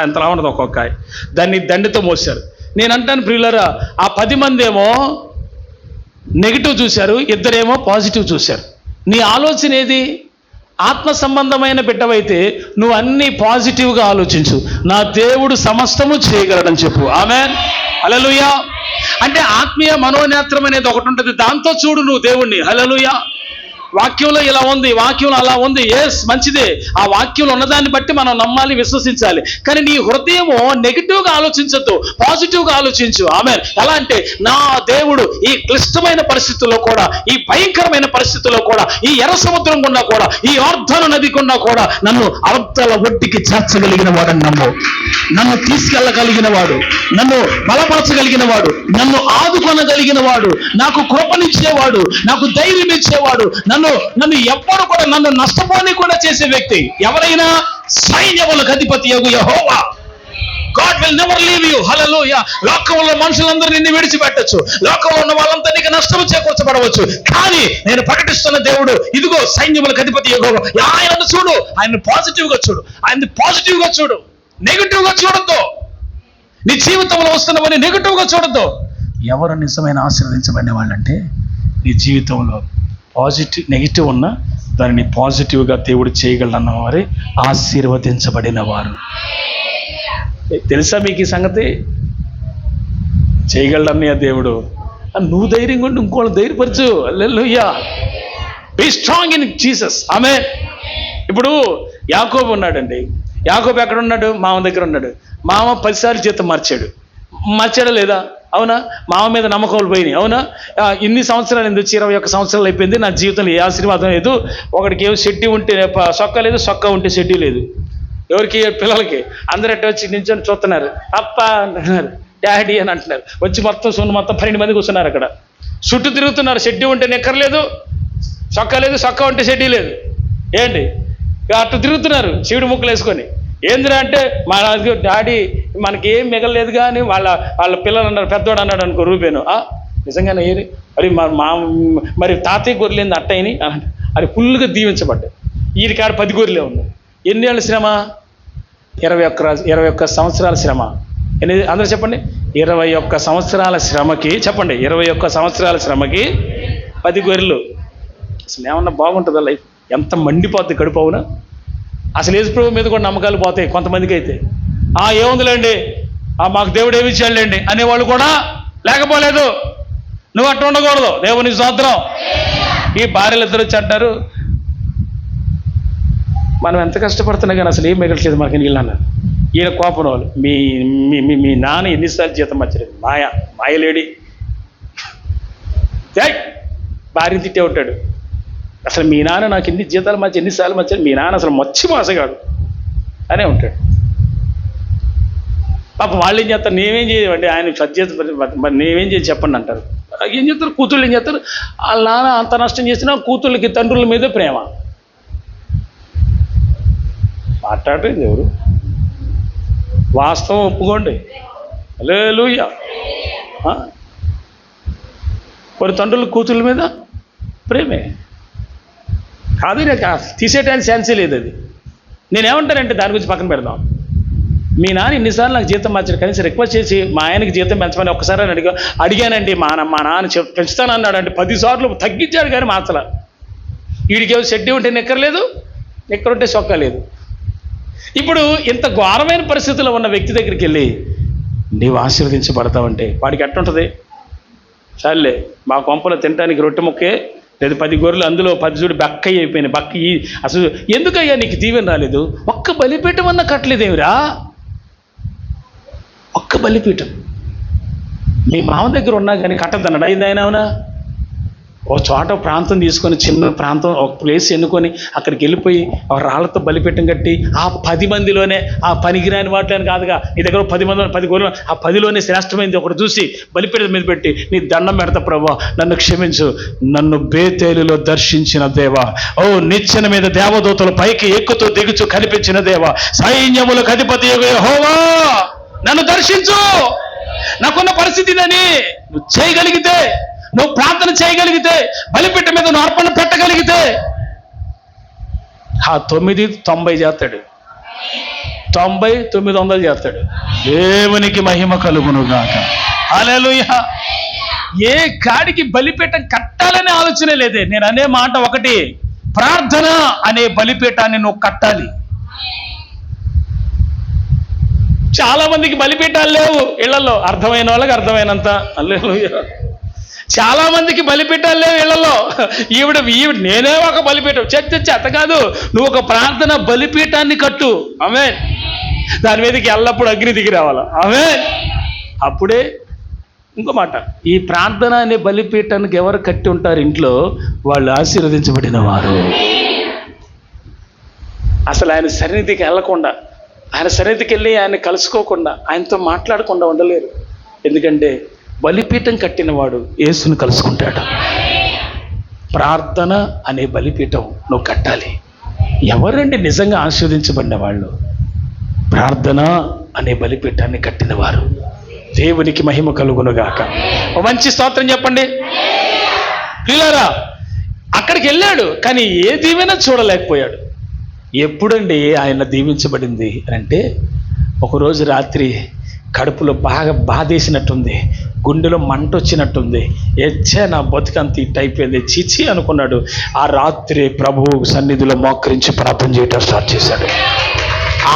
ఎంతలా ఉండదు ఒక్కొక్క కాయ. దాన్ని దండితో మోసారు. నేను అంటాను ప్రియులారా, ఆ 10 మంది ఏమో నెగిటివ్ చూశారు, 2 ఏమో పాజిటివ్ చూశారు. నీ ఆలోచన ఏది? ఆత్మ సంబంధమైన బిడ్డవైతే నువ్వు అన్ని పాజిటివ్గా ఆలోచించు. నా దేవుడు సమస్తము చేయగలడని చెప్పు. ఆమేన్. హల్లెలూయా. అంటే ఆత్మీయ మనోనేత్రం అనేది ఒకటి ఉంటుంది, దాంతో చూడు నువ్వు దేవుణ్ణి. హల్లెలూయా. వాక్యంలో ఇలా ఉంది, వాక్యంలో అలా ఉంది. ఎస్, మంచిదే. ఆ వాక్యంలో ఉన్నదాన్ని బట్టి మనం నమ్మాలి, విశ్వసించాలి. కానీ నీ హృదయము నెగిటివ్గా ఆలోచించద్దు, పాజిటివ్గా ఆలోచించు. ఆమేన్. ఎలా అంటే, నా దేవుడు ఈ క్లిష్టమైన పరిస్థితుల్లో కూడా, ఈ భయంకరమైన పరిస్థితుల్లో కూడా, ఈ ఎర్ర సముద్రం గుండా కూడా, ఈ యోర్దాను నది గుండా కూడా నన్ను అవతల ఒడ్డుకి చేర్చగలిగిన వాడని నమ్ము. నన్ను తీసుకెళ్ళగలిగిన వాడు, నన్ను బలపరచగలిగిన వాడు, నన్ను ఆదుకొనగలిగిన వాడు, నాకు కృపనిచ్చేవాడు, నాకు ధైర్యం ఇచ్చేవాడు, నన్ను ఎవ్వడు కూడా నన్ను నష్టపోని కూడా చేసే వ్యక్తి ఎవరైనా సైన్యములకు అధిపతి యెహోవా. God will never leave you. హల్లెలూయా. లోకంలో మనుషులందరూ నిన్ను విడిచిపెట్టచ్చు, లోకంలో ఉన్న వాళ్ళంతా నీకు నష్టం చేకూర్చబడవచ్చు. కానీ నేను ప్రకటిస్తున్న దేవుడు ఇదిగో సైన్యములకు అధిపతి యెహోవా. ఆయనను చూడు, ఆయన పాజిటివ్గా చూడు, ఆయన పాజిటివ్గా చూడు, నెగిటివ్గా చూడొద్దు. నీ జీవితంలో వస్తున్నవని నెగిటివ్గా చూడొద్దు. ఎవరు నిజమైన ఆశీర్వదించబడిన వాళ్ళంటే, నీ జీవితంలో నెగిటివ్ ఉన్నా దానిని పాజిటివ్గా దేవుడు చేయగలన్న వారే ఆశీర్వదించబడిన వారు. తెలుసా మీకు ఈ సంగతి? చేయగలడన్నయ్య దేవుడు. నువ్వు ధైర్యంగా ఉండి ఇంకోళ్ళు ధైర్యపరచు. Hallelujah. Be strong in Jesus. Amen. ఇప్పుడు యాకోబు ఉన్నాడండి. యాకోబు ఎక్కడ ఉన్నాడు? మామ దగ్గర ఉన్నాడు. మామ 10 సార్లు జీతం మార్చాడా లేదా? అవునా? మామ మీద నమ్మకాలు పోయినాయి. అవునా? ఇన్ని సంవత్సరాలు ఎందుకు? 21 సంవత్సరాలు అయిపోయింది, నా జీవితంలో ఏ ఆశీర్వాదం లేదు. ఒకడికి ఏమో షెడ్డి ఉంటే సొక్క లేదు, సొక్క ఉంటే షెడ్డి లేదు. ఎవరికి? పిల్లలకి. అందరూ ఎట్ట వచ్చి నించొని చూస్తున్నారు. అప్ప అంటున్నారు, డాడీ అని అంటున్నారు. వచ్చి మొత్తం 12 మంది కూర్చున్నారు అక్కడ. చుట్టూ తిరుగుతున్నారు. షెడ్డి ఉంటే నిక్కర్లేదు, సొక్క లేదు, సొక్క ఉంటే షెడ్డి లేదు. ఏంటి అట్టు తిరుగుతున్నారు చీడు ముక్కలు వేసుకొని. ఏందిరా అంటే, మా డాడీ మనకి ఏం మిగలలేదు కానీ వాళ్ళ పిల్లలు అన్నారు. పెద్దోడు అన్నాడు అనుకో, రూపేను. నిజంగానే ఏరి మరి తాతయ్య గొర్రెలేంది అట్టయిని అది ఫుల్గా దీవించబడ్డాయి. వీరి కాడ 10 గొర్రెలే ఉన్నాయి. ఎన్నేళ్ళ శ్రమ? 21 సంవత్సరాల శ్రమ. అందరూ చెప్పండి. 21 సంవత్సరాల శ్రమకి, చెప్పండి, 21 సంవత్సరాల శ్రమకి 10 గొర్రెలు. అసలు ఏమన్నా బాగుంటుందా లైఫ్? ఎంత మండిపోద్ది కడుపు. అవునా? అసలు యేసుప్రభు మీద కూడా నమ్మకాలు పోతాయి కొంతమందికి అయితే. ఏముందిలేండి, మాకు దేవుడు ఏమి ఇచ్చాడులేండి అనేవాళ్ళు కూడా లేకపోలేదు. నువ్వు అట్లా ఉండకూడదు. దేవుని స్తోత్రం. ఈ భార్యలు ఇద్దరు వచ్చి అంటారు, మనం ఎంత కష్టపడుతున్నా కానీ అసలు ఏం మిగలట్లేదు మాకు నీళ్ళు అన్నారు. ఈయన కోపం వాళ్ళు, మీ మీ మీ నాన్న ఎన్నిసార్లు జీతం మర్చలేదు, మాయలేడి భార్యని తిట్టే ఉంటాడు. అసలు మీ నాన్న నాకు ఎన్ని జీతాలు మర్చి ఎన్నిసార్లు మర్చాడు, మీ నాన్న అసలు మచ్చి మాసగాడు అనే ఉంటాడు. పాపం వాళ్ళు ఏం చేస్తారు, నేనేం చేయమండి ఆయన సజ్జేత, మరి నేనేం చేసి చెప్పండి అంటారు. ఏం చేస్తారు, కూతుళ్ళు ఏం చేస్తారు, వాళ్ళ నాన్న అంత నష్టం చేసినా కూతుళ్ళకి తండ్రుల మీదే ప్రేమ. మాట్లాడలేదు ఎవరు, వాస్తవం ఒప్పుకోండి. హల్లెలూయా. మరి తండ్రుల కూతుళ్ళ మీద ప్రేమే కాదు, నాకు తీసేయడానికి ఛాన్సే లేదు. అది నేనేమంటానంటే దాని గురించి పక్కన పెడదాం. మీ నాన్న ఇన్నిసార్లు నాకు జీతం మార్చాడు, కనీసం రిక్వెస్ట్ చేసి మా ఆయనకి జీతం పెంచమని ఒక్కసారి అడిగానండి. మా నాన్న పెంచుతానన్నాడు అంటే 10 సార్లు తగ్గించాడు కానీ మార్చలా. వీడికేమో షెడ్డీ ఉంటే నిక్కర్లేదు, నిక్కరుంటే చొక్కా లేదు. ఇప్పుడు ఇంత ఘోరమైన పరిస్థితుల్లో ఉన్న వ్యక్తి దగ్గరికి వెళ్ళి నీవు ఆశీర్వదించబడతావంటే వాడికి ఎట్టుంటుంది? చాలే, మా కొంపలో తినడానికి రొట్టె ముక్కే లేదు 10 గొర్రెలు, అందులో 10 చూడు బక్కయ్య అయిపోయినాయి. అసలు ఎందుకయ్యా నీకు దీవెన రాలేదు? ఒక్క బలిపీఠం అన్నా కట్టలేదేమిరా? ఒక్క బలిపీఠం మీ మామ దగ్గర ఉన్నా కానీ కట్టద్దన్నాడు. అయింది ఆయన? అవునా? ఓ చోట ప్రాంతం తీసుకొని, చిన్న ప్రాంతం, ఒక ప్లేస్ ఎన్నుకొని అక్కడికి వెళ్ళిపోయి రాళ్లతో బలిపీఠం కట్టి ఆ 10 మందిలోనే, ఆ పనికిరాని వాటిని కాదుగా, నీ దగ్గర 10 మంది 10 గొర్రెలు, ఆ 10లోనే శ్రేష్టమైంది ఒకటి చూసి బలిపీఠం మీద పెట్టి నీ దండం పెడతా, ప్రభువా నన్ను క్షమించు, నన్ను బేతేలులో దర్శించిన దేవా, నిచ్చెన మీద దేవదూతలు పైకి ఎక్కుతూ దిగుచు కనిపించిన దేవా, సైన్యములకు అధిపతి యెహోవా నన్ను దర్శించు. నాకున్న పరిస్థితి ఇదని నువ్వు చేయగలిగితే, నువ్వు ప్రార్థన చేయగలిగితే, బలిపీఠం మీద నువ్వు అర్పణ పెట్టగలిగితే ఆ 90 చేస్తాడు, 90 900 చేస్తాడు. దేవునికి మహిమ కలుగునుగాక. హల్లెలూయా. ఏ కాడికి బలిపీఠం కట్టాలనే ఆలోచనే లేదే. నేను అనే మాట ఒకటి, ప్రార్థన అనే బలిపీఠాన్ని నువ్వు కట్టాలి. చాలా మందికి బలిపీఠాలు లేవు ఇళ్లలో, అర్థమైన వాళ్ళకి అర్థమైనంత. హల్లెలూయా. చాలా మందికి బలిపీఠాలు లేవు ఇళ్లలో. ఈవిడ నేనే ఒక బలిపీఠం చెత్త కాదు, నువ్వు ఒక ప్రార్థన బలిపీఠాన్ని కట్టు. ఆమేన్. దాని మీదకి ఎల్లప్పుడు అగ్ని దిగి రావాలా. ఆమేన్. అప్పుడే ఇంకో మాట, ఈ ప్రార్థన అనే బలిపీఠానికి ఎవరు కట్టి ఉంటారు ఇంట్లో, వాళ్ళు ఆశీర్వదించబడిన వారు. అసలు ఆయన సన్నిధికి వెళ్ళకుండా, ఆయన సన్నిధికి వెళ్ళి ఆయన కలుసుకోకుండా, ఆయనతో మాట్లాడకుండా ఉండలేరు. ఎందుకంటే బలిపీఠం కట్టిన వాడు యేసుని కలుసుకుంటాడు. ప్రార్థన అనే బలిపీఠం నువ్వు కట్టాలి. ఎవరండి నిజంగా ఆశీర్వదించబడిన వాళ్ళు? ప్రార్థన అనే బలిపీఠాన్ని కట్టిన వారు. దేవునికి మహిమ కలుగునుగాక. మంచి స్తోత్రం చెప్పండి. పిల్లరా, అక్కడికి వెళ్ళాడు కానీ ఏ దీవెన చూడలేకపోయాడు. ఎప్పుడండి ఆయన దీవించబడింది అంటే, ఒకరోజు రాత్రి కడుపులో బాగా బాధేసినట్టుంది, గుండెలో మంట వచ్చినట్టుంది, నా బతుకంత ఇట్ అయిపోయింది, చిచి అనుకున్నాడు. ఆ రాత్రి ప్రభువు సన్నిధిలో మోకరించి ప్రార్థన చేయటం స్టార్ట్ చేశాడు.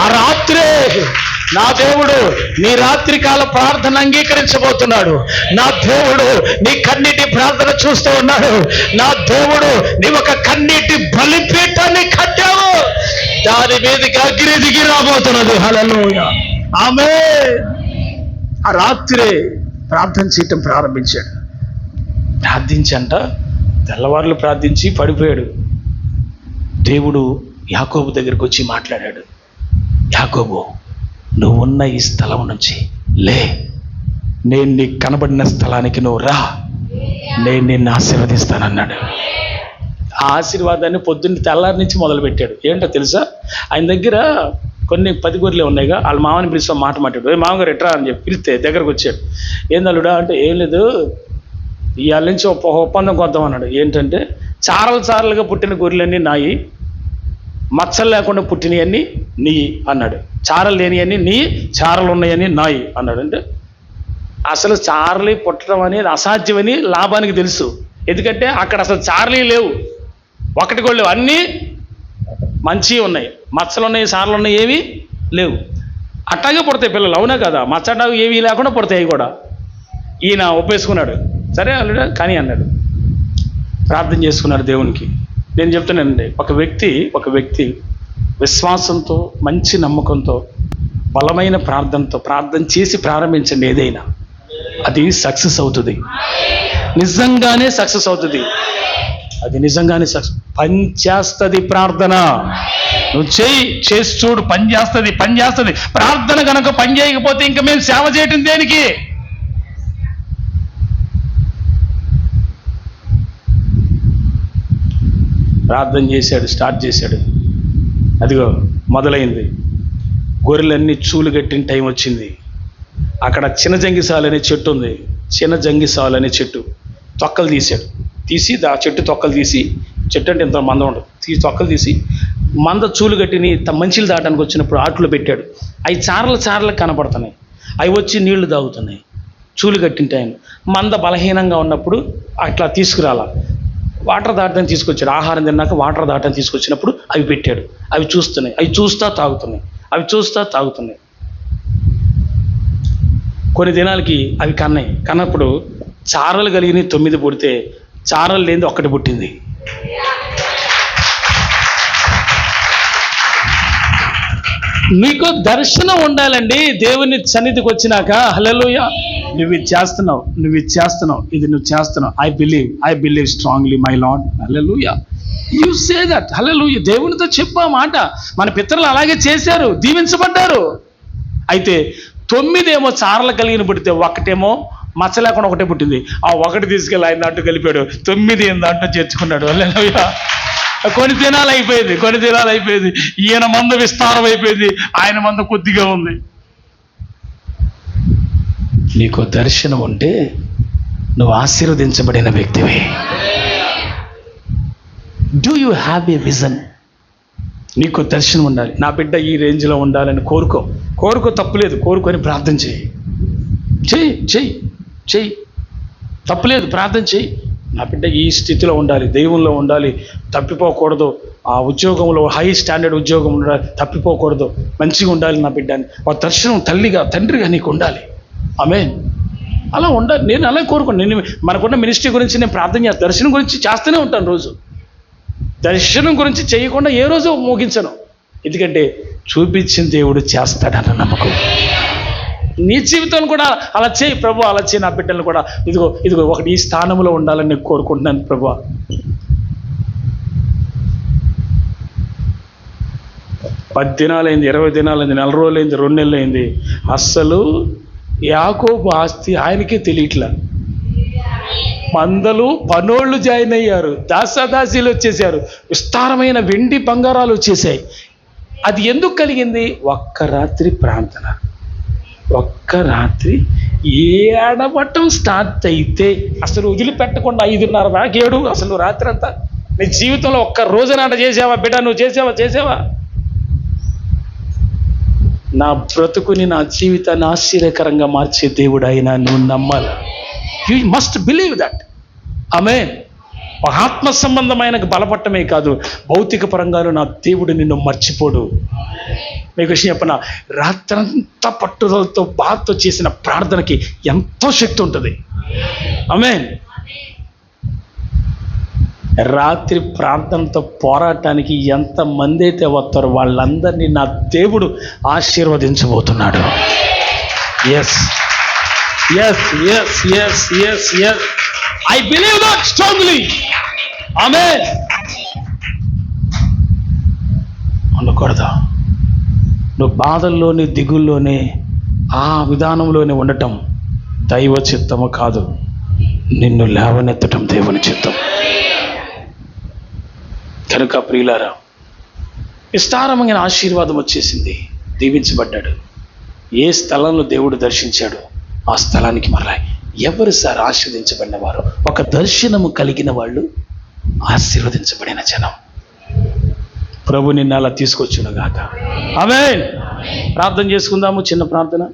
ఆ రాత్రే నా దేవుడు నీ రాత్రికాల ప్రార్థన అంగీకరించబోతున్నాడు. నా దేవుడు నీ కన్నీటి ప్రార్థన చూస్తూ ఉన్నాడు. నా దేవుడు నీ ఒక కన్నీటి బలిపీఠాన్ని కట్టావు, దాని మీదకి అగ్ని దిగి రాబోతున్నది. హల్లెలూయా. ఆమేన్. ఆ రాత్రే ప్రార్థన చేయటం ప్రారంభించాడు. ప్రార్థించంట తెల్లవారులు ప్రార్థించి పడిపోయాడు. దేవుడు యాకోబు దగ్గరికి వచ్చి మాట్లాడాడు. యాకోబు, నువ్వున్న ఈ స్థలం నుంచి లే, నేను నీకు కనబడిన స్థలానికి నువ్వు రా, నేను నిన్ను ఆశీర్వదిస్తానన్నాడు. ఆ ఆశీర్వాదాన్ని పొద్దున్న తెల్లారి నుంచి మొదలుపెట్టాడు. ఏంటో తెలుసా, ఆయన దగ్గర కొన్ని 10 గొర్రెలే ఉన్నాయిగా. వాళ్ళ మామని పిలిచి మాట మాట్లాడు. మామగారు ఎట్రా అని చెప్పి పిలిస్తే దగ్గరకు వచ్చాడు. ఏందల్లుడా అంటే, ఏం లేదు, ఇవాళ నుంచి ఒప్పందం కొద్దాం అన్నాడు. ఏంటంటే, చారలుగా పుట్టిన గొర్రెలన్నీ నాయి, మచ్చలు లేకుండా పుట్టినవన్నీ నీ అన్నాడు, చారలు లేనివన్నీ నీ, చారలు ఉన్నాయని నాయి అన్నాడు. అంటే అసలు చారలు పుట్టడం అనేది అసాధ్యమని లాభానికి తెలుసు. ఎందుకంటే అక్కడ అసలు చారలీ లేవు, ఒకటి కూడా లేవు, అన్నీ మంచివి ఉన్నాయి, మచ్చలు ఉన్నాయి, చారలు ఉన్నాయి, ఏవి లేవు. అట్లాగే పుడతాయి పిల్లలు, అవునా కదా? మచ్చటాకు ఏవి లేకుండా పుడతాయి అవి కూడా. ఈయన ఒప్పేసుకున్నాడు, సరే అల్లుడా కానీ అన్నాడు. ప్రార్థన చేసుకున్నాడు దేవునికి. నేను చెప్తున్నానండి, ఒక వ్యక్తి విశ్వాసంతో, మంచి నమ్మకంతో, బలమైన ప్రార్థనతో ప్రార్థన చేసి ప్రారంభించండి, ఏదైనా అది సక్సెస్ అవుతుంది. నిజంగానే సక్సెస్ అవుతుంది. అది నిజంగానే సక్సెస్ పనిచేస్తుంది. ప్రార్థన నువ్వు చేసి చూడు, పనిచేస్తుంది. ప్రార్థన కనుక పని చేయకపోతే ఇంకా మేము సేవ చేయటం దేనికి? ప్రార్థన చేశాడు, స్టార్ట్ చేశాడు. అదిగో మొదలైంది. గొర్రెలన్నీ చూలు కట్టిన టైం వచ్చింది. అక్కడ చిన్న జంగిసాలు అనే చెట్టు ఉంది. చిన్న జంగిసాలు అనే చెట్టు తొక్కలు తీసి ఆ చెట్టు తొక్కలు తీసి, చెట్టు అంటే ఇంత మంద ఉండదు, తొక్కలు తీసి మంద చూలు కట్టిని మంచిలు దాటానికి వచ్చినప్పుడు ఆటలు పెట్టాడు. అవి చారలు కనపడుతున్నాయి, అవి వచ్చి నీళ్లు తాగుతున్నాయి. చూలు కట్టిన టైం మంద బలహీనంగా ఉన్నప్పుడు అట్లా తీసుకురాల, వాటర్ దాటని తీసుకొచ్చాడు. ఆహారం తిన్నాక వాటర్ దాటని తీసుకొచ్చినప్పుడు అవి పెట్టాడు. అవి చూస్తున్నాయి, అవి చూస్తా తాగుతున్నాయి. కొన్ని దినాలకి అవి కన్నప్పుడు చారలు కలిగిన 9 పుడితే చారలు లేనిది 1 పుట్టింది. నీకు దర్శనం ఉండాలండి. దేవుని సన్నిధికి వచ్చినాక హల్లెలూయా, నువ్వు ఇది చేస్తున్నావు, ఇది నువ్వు చేస్తున్నావు. I believe strongly my Lord, hallelujah. You say that, hallelujah. దేవునితో చెప్పు ఆ మాట. మన పితరులు అలాగే చేశారు, దీవించబడ్డారు. అయితే 9 ఏమో చారలు కలిగిన పుడితే 1 ఏమో మచ్చ లేకుండా 1 పుట్టింది. ఆ 1 తీసుకెళ్ళి ఆయన దాంట్లో కలిపాడు, 9 దాంట్లో చేర్చుకున్నాడు. హల్లెలూయా. కొన్ని దినాలు అయిపోయింది. ఈయన మంద విస్తారం అయిపోయింది, ఆయన మంద కొద్దిగా ఉంది. నీకు దర్శనం ఉంటే నువ్వు ఆశీర్వదించబడిన వ్యక్తివి. Do you have a vision? నీకు దర్శనం ఉండాలి. నా బిడ్డ ఈ రేంజ్లో ఉండాలని కోరుకో, తప్పులేదు. కోరుకొని ప్రార్థన చెయ్యి, తప్పులేదు. ప్రార్థన చెయ్యి. నా బిడ్డ ఈ స్థితిలో ఉండాలి, దైవంలో ఉండాలి, తప్పిపోకూడదు. ఆ ఉద్యోగంలో హై స్టాండర్డ్ ఉద్యోగం ఉండాలి, తప్పిపోకూడదు, మంచిగా ఉండాలి నా బిడ్డ అని ఒక దర్శనం తల్లిగా తండ్రిగా నీకు ఉండాలి. ఆమేన్. అలా ఉండాలి. నేను అలా కోరుకోను. మనకున్న మినిస్ట్రీ గురించి నేను ప్రార్థన చేస్తాను, దర్శనం గురించి చేస్తూనే ఉంటాను రోజు. దర్శనం గురించి చేయకుండా ఏ రోజు ముగించను. ఎందుకంటే చూపించిన దేవుడు చేస్తాడన్న నమ్మకం. నీ జీవితాన్ని కూడా అలా చేయి ప్రభు, అలా చేయి. నా బిడ్డలను కూడా ఇదిగో ఒకటి ఈ స్థానంలో ఉండాలని నేను కోరుకుంటున్నాను ప్రభు. 10 దినాలైంది, 20 దినాలైంది, 4 రోజులైంది, 2 నెలలు అయింది. అస్సలు యాకోబు ఆస్తి ఆయనకే తెలియట్లా. మందలు పనోళ్ళు జాయిన్ అయ్యారు, దాసాదాసీలు వచ్చేసారు, విస్తారమైన వెండి బంగారాలు వచ్చేసాయి. అది ఎందుకు కలిగింది? ఒక్క రాత్రి ప్రార్థన. ఒక్క రాత్రి ఏడవటం స్టార్ట్ అయితే అసలు వదిలిపెట్టకుండా 5:30 దాకా 7 అసలు రాత్రి అంతా. నీ జీవితంలో ఒక్క రోజునాట చేసావా బిడ్డ? నువ్వు చేసావా? నా బ్రతుకుని, నా జీవితాన్ని ఆశ్చర్యకరంగా మార్చే దేవుడు అయినా నువ్వు నమ్మాలి. You must believe that. Amen. ఆత్మ సంబంధమైన బలపట్టమే కాదు, భౌతిక పరంగాను నా దేవుడు నిన్ను మర్చిపోడు. మీకు విషయం చెప్పనా, రాత్రంతా పట్టుదలతో బాధతో చేసిన ప్రార్థనకి ఎంతో శక్తి ఉంటుంది. ఆమేన్. రాత్రి ప్రార్థనతో పోరాటానికి ఎంతమంది అయితే వస్తారో వాళ్ళందరినీ నా దేవుడు ఆశీర్వదించబోతున్నాడు. Yes I believe that strongly. Amen. ఉండకూడదు. నువ్వు బాధల్లోని, దిగుల్లోనే, ఆ విధానంలోనే ఉండటం దైవ చిత్తము కాదు. నిన్ను లేవనెత్తటం దేవుని చిత్తం. కనుక ప్రియులారా, విస్తారమైన ఆశీర్వాదం వచ్చేసింది, దీవించబడ్డాడు. ఏ స్థలంలో దేవుడు దర్శించాడు ఆ స్థలానికి మరలా. ఎవరు సార్ ఆశీర్వదించబడిన వారు? ఒక దర్శనము కలిగిన వాళ్ళు ఆశీర్వదించబడిన జనం. ప్రభు నిన్ను అలా తీసుకొచ్చును గాక. ఆమేన్. ప్రార్థన చేసుకుందాము, చిన్న ప్రార్థన.